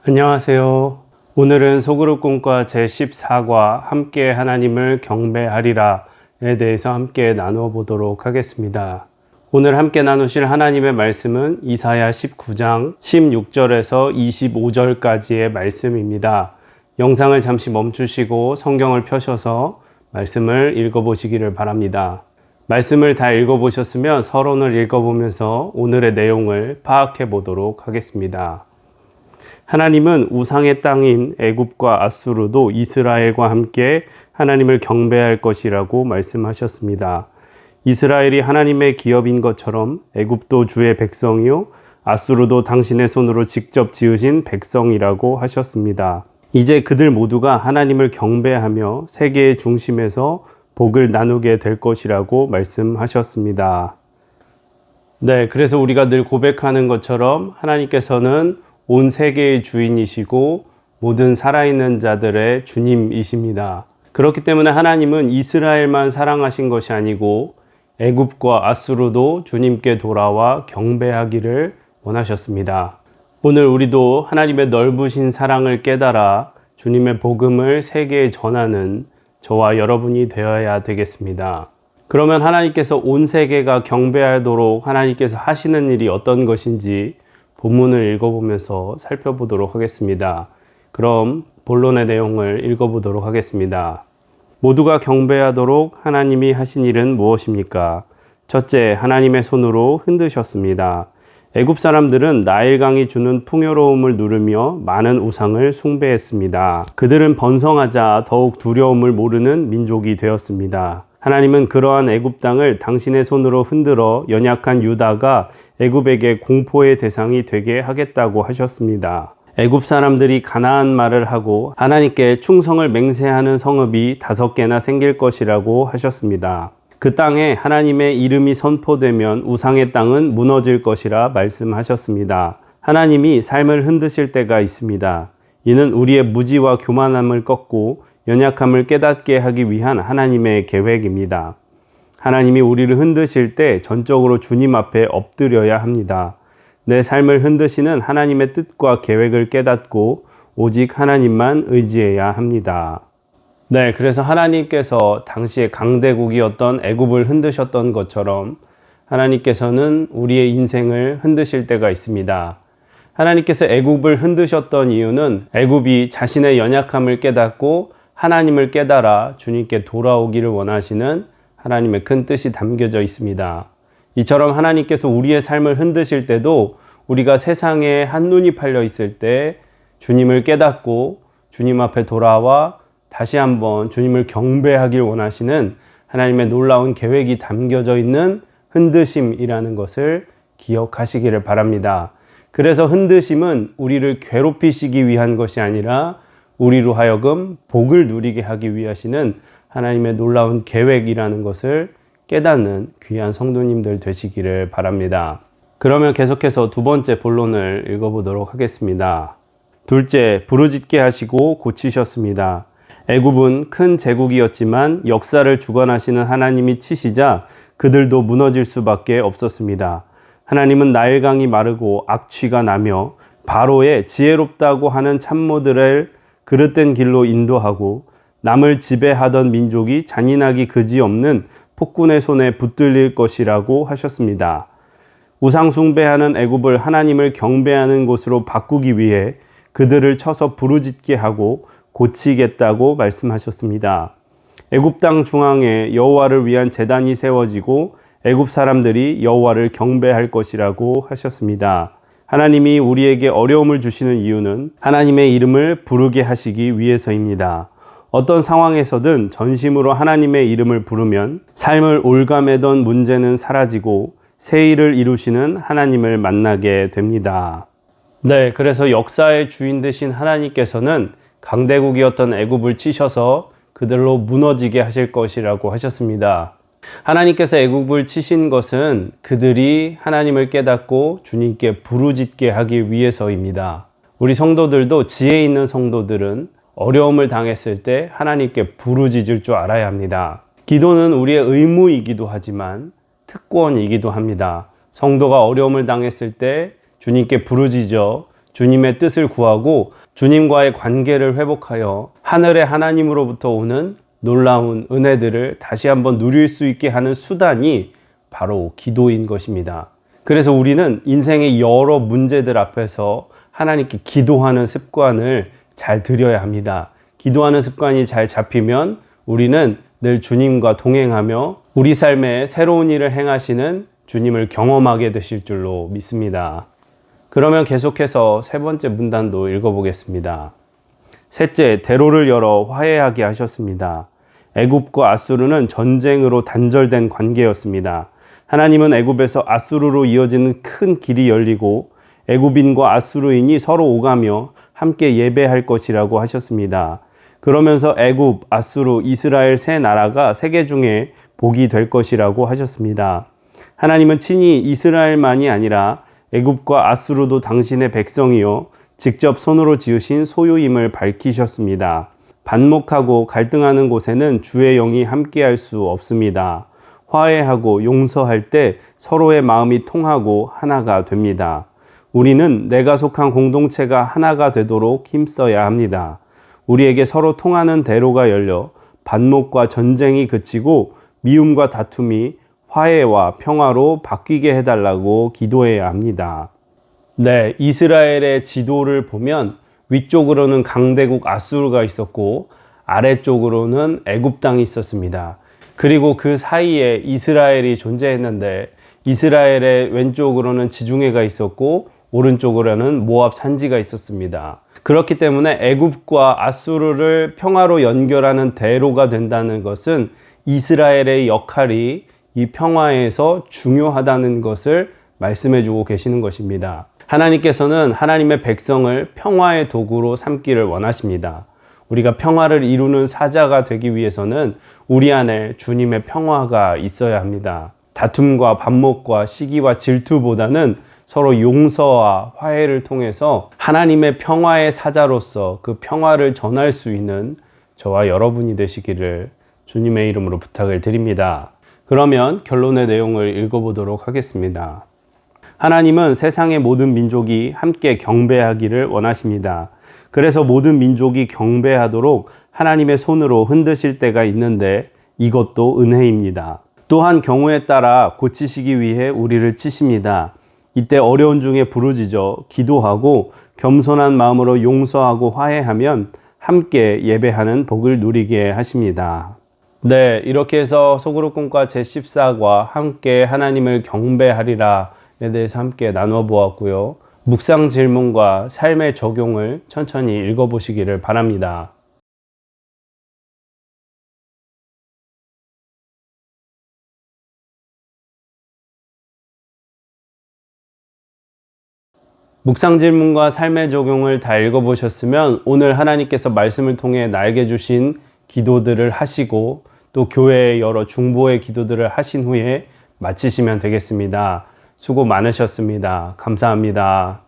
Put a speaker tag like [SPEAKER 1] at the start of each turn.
[SPEAKER 1] 안녕하세요. 오늘은 소그룹 꿈과 제14과 함께 하나님을 경배하리라에 대해서 함께 나누어 보도록 하겠습니다. 오늘 함께 나누실 하나님의 말씀은 이사야 19장 16절에서 25절까지의 말씀입니다. 영상을 잠시 멈추시고 성경을 펴셔서 말씀을 읽어보시기를 바랍니다. 말씀을 다 읽어보셨으면 서론을 읽어보면서 오늘의 내용을 파악해 보도록 하겠습니다. 하나님은 우상의 땅인 애굽과 아수르도 이스라엘과 함께 하나님을 경배할 것이라고 말씀하셨습니다. 이스라엘이 하나님의 기업인 것처럼 애굽도 주의 백성이요 아수르도 당신의 손으로 직접 지으신 백성이라고 하셨습니다. 이제 그들 모두가 하나님을 경배하며 세계의 중심에서 복을 나누게 될 것이라고 말씀하셨습니다. 네, 그래서 우리가 늘 고백하는 것처럼 하나님께서는 온 세계의 주인이시고 모든 살아있는 자들의 주님이십니다. 그렇기 때문에 하나님은 이스라엘만 사랑하신 것이 아니고 애굽과 아수르도 주님께 돌아와 경배하기를 원하셨습니다. 오늘 우리도 하나님의 넓으신 사랑을 깨달아 주님의 복음을 세계에 전하는 저와 여러분이 되어야 되겠습니다. 그러면 하나님께서 온 세계가 경배하도록 하나님께서 하시는 일이 어떤 것인지 본문을 읽어보면서 살펴보도록 하겠습니다. 그럼 본론의 내용을 읽어보도록 하겠습니다. 모두가 경배하도록 하나님이 하신 일은 무엇입니까? 첫째, 하나님의 손으로 흔드셨습니다. 애굽 사람들은 나일강이 주는 풍요로움을 누르며 많은 우상을 숭배했습니다. 그들은 번성하자 더욱 두려움을 모르는 민족이 되었습니다. 하나님은 그러한 애굽 땅을 당신의 손으로 흔들어 연약한 유다가 애굽에게 공포의 대상이 되게 하겠다고 하셨습니다. 애굽 사람들이 가나안 말을 하고 하나님께 충성을 맹세하는 성읍이 5개나 생길 것이라고 하셨습니다. 그 땅에 하나님의 이름이 선포되면 우상의 땅은 무너질 것이라 말씀하셨습니다. 하나님이 삶을 흔드실 때가 있습니다. 이는 우리의 무지와 교만함을 꺾고 연약함을 깨닫게 하기 위한 하나님의 계획입니다. 하나님이 우리를 흔드실 때 전적으로 주님 앞에 엎드려야 합니다. 내 삶을 흔드시는 하나님의 뜻과 계획을 깨닫고 오직 하나님만 의지해야 합니다. 네, 그래서 하나님께서 당시에 강대국이었던 애굽을 흔드셨던 것처럼 하나님께서는 우리의 인생을 흔드실 때가 있습니다. 하나님께서 애굽을 흔드셨던 이유는 애굽이 자신의 연약함을 깨닫고 하나님을 깨달아 주님께 돌아오기를 원하시는 하나님의 큰 뜻이 담겨져 있습니다. 이처럼 하나님께서 우리의 삶을 흔드실 때도 우리가 세상에 한눈이 팔려 있을 때 주님을 깨닫고 주님 앞에 돌아와 다시 한번 주님을 경배하길 원하시는 하나님의 놀라운 계획이 담겨져 있는 흔드심이라는 것을 기억하시기를 바랍니다. 그래서 흔드심은 우리를 괴롭히시기 위한 것이 아니라 우리로 하여금 복을 누리게 하기 위하시는 하나님의 놀라운 계획이라는 것을 깨닫는 귀한 성도님들 되시기를 바랍니다. 그러면 계속해서 두 번째 본론을 읽어보도록 하겠습니다. 둘째, 부르짖게 하시고 고치셨습니다. 애굽은 큰 제국이었지만 역사를 주관하시는 하나님이 치시자 그들도 무너질 수밖에 없었습니다. 하나님은 나일강이 마르고 악취가 나며 바로의 지혜롭다고 하는 참모들을 그릇된 길로 인도하고 남을 지배하던 민족이 잔인하기 그지없는 폭군의 손에 붙들릴 것이라고 하셨습니다. 우상 숭배하는 애굽을 하나님을 경배하는 곳으로 바꾸기 위해 그들을 쳐서 부르짖게 하고 고치겠다고 말씀하셨습니다. 애굽 땅 중앙에 여호와를 위한 제단이 세워지고 애굽 사람들이 여호와를 경배할 것이라고 하셨습니다. 하나님이 우리에게 어려움을 주시는 이유는 하나님의 이름을 부르게 하시기 위해서입니다. 어떤 상황에서든 전심으로 하나님의 이름을 부르면 삶을 올가매던 문제는 사라지고 새 일을 이루시는 하나님을 만나게 됩니다. 네, 그래서 역사의 주인 되신 하나님께서는 강대국이었던 애굽을 치셔서 그들로 무너지게 하실 것이라고 하셨습니다. 하나님께서 애굽을 치신 것은 그들이 하나님을 깨닫고 주님께 부르짖게 하기 위해서입니다. 우리 성도들도 지혜 있는 성도들은 어려움을 당했을 때 하나님께 부르짖을 줄 알아야 합니다. 기도는 우리의 의무이기도 하지만 특권이기도 합니다. 성도가 어려움을 당했을 때 주님께 부르짖어 주님의 뜻을 구하고 주님과의 관계를 회복하여 하늘의 하나님으로부터 오는 놀라운 은혜들을 다시 한번 누릴 수 있게 하는 수단이 바로 기도인 것입니다. 그래서 우리는 인생의 여러 문제들 앞에서 하나님께 기도하는 습관을 잘 들여야 합니다. 기도하는 습관이 잘 잡히면 우리는 늘 주님과 동행하며 우리 삶에 새로운 일을 행하시는 주님을 경험하게 되실 줄로 믿습니다. 그러면 계속해서 세 번째 문단도 읽어보겠습니다. 셋째, 대로를 열어 화해하게 하셨습니다. 애굽과 아수르는 전쟁으로 단절된 관계였습니다. 하나님은 애굽에서 아수르로 이어지는 큰 길이 열리고 애굽인과 아수르인이 서로 오가며 함께 예배할 것이라고 하셨습니다. 그러면서 애굽, 아수르, 이스라엘 세 나라가 세계 중에 복이 될 것이라고 하셨습니다. 하나님은 친히 이스라엘만이 아니라 애굽과 아수르도 당신의 백성이요 직접 손으로 지으신 소유임을 밝히셨습니다. 반목하고 갈등하는 곳에는 주의 영이 함께할 수 없습니다. 화해하고 용서할 때 서로의 마음이 통하고 하나가 됩니다. 우리는 내가 속한 공동체가 하나가 되도록 힘써야 합니다. 우리에게 서로 통하는 대로가 열려 반목과 전쟁이 그치고 미움과 다툼이 화해와 평화로 바뀌게 해달라고 기도해야 합니다. 네, 이스라엘의 지도를 보면 위쪽으로는 강대국 아수르가 있었고 아래쪽으로는 애굽 땅이 있었습니다. 그리고 그 사이에 이스라엘이 존재했는데 이스라엘의 왼쪽으로는 지중해가 있었고 오른쪽으로는 모압 산지가 있었습니다. 그렇기 때문에 애굽과 아수르를 평화로 연결하는 대로가 된다는 것은 이스라엘의 역할이 이 평화에서 중요하다는 것을 말씀해 주고 계시는 것입니다. 하나님께서는 하나님의 백성을 평화의 도구로 삼기를 원하십니다. 우리가 평화를 이루는 사자가 되기 위해서는 우리 안에 주님의 평화가 있어야 합니다. 다툼과 반목과 시기와 질투보다는 서로 용서와 화해를 통해서 하나님의 평화의 사자로서 그 평화를 전할 수 있는 저와 여러분이 되시기를 주님의 이름으로 부탁을 드립니다. 그러면 결론의 내용을 읽어보도록 하겠습니다. 하나님은 세상의 모든 민족이 함께 경배하기를 원하십니다. 그래서 모든 민족이 경배하도록 하나님의 손으로 흔드실 때가 있는데 이것도 은혜입니다. 또한 경우에 따라 고치시기 위해 우리를 치십니다. 이때 어려운 중에 부르짖어 기도하고 겸손한 마음으로 용서하고 화해하면 함께 예배하는 복을 누리게 하십니다. 네, 이렇게 해서 소그룹 꿈과 제14과 함께 하나님을 경배하리라에 대해서 함께 나누어 보았고요. 묵상 질문과 삶의 적용을 천천히 읽어보시기를 바랍니다. 묵상 질문과 삶의 적용을 다 읽어보셨으면 오늘 하나님께서 말씀을 통해 나에게 주신 기도들을 하시고 또 교회의 여러 중보의 기도들을 하신 후에 마치시면 되겠습니다. 수고 많으셨습니다. 감사합니다.